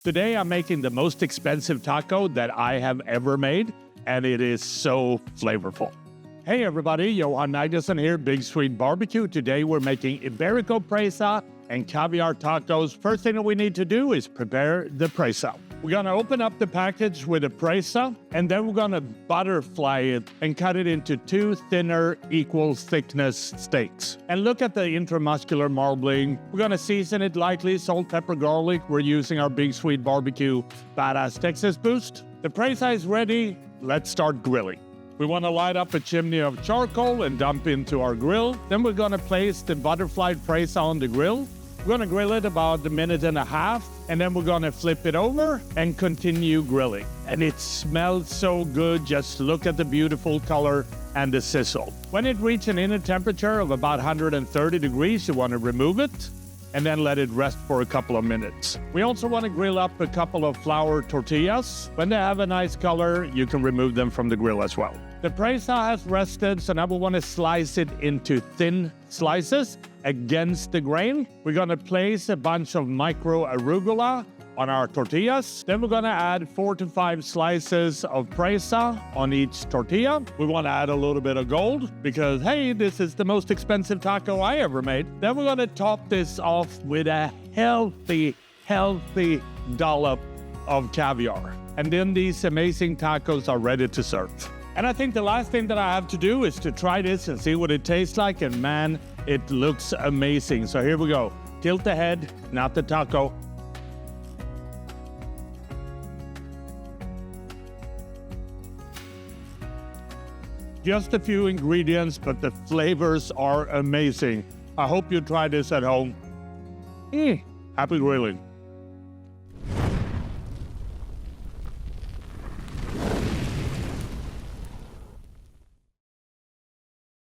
Today I'm making the most expensive taco that I have ever made, and it is so flavorful. Hey everybody, Johan Magnusson here, Big Swede Barbecue. Today we're making Iberico Presa and Caviar tacos. First thing that we need to do is prepare the presa. We're gonna open up the package with a presa, and then we're gonna butterfly it and cut it into 2 thinner, equal thickness steaks. And look at the intramuscular marbling. We're gonna season it lightly, salt, pepper, garlic. We're using our Big Swede Barbecue Badass Texas Boost. The presa is ready. Let's start grilling. We want to light up a chimney of charcoal and dump into our grill. Then we're going to place the butterfly presa on the grill. We're going to grill it about 1.5 minutes, and then we're going to flip it over and continue grilling. And it smells so good. Just look at the beautiful color and the sizzle. When it reaches an inner temperature of about 130 degrees, you want to remove it and then let it rest for a couple of minutes. We also want to grill up a couple of flour tortillas. When they have a nice color, you can remove them from the grill as well. The presa has rested, so now we want to slice it into thin slices against the grain. We're going to place a bunch of micro arugula on our tortillas. Then we're going to add 4 to 5 slices of presa on each tortilla. We want to add a little bit of gold because, hey, this is the most expensive taco I ever made. Then we're going to top this off with a healthy dollop of caviar. And then these amazing tacos are ready to serve. And I think the last thing that I have to do is to try this and see what it tastes like. And man, it looks amazing. So here we go. Tilt the head, not the taco. Just a few ingredients, but the flavors are amazing. I hope you try this at home. Happy grilling.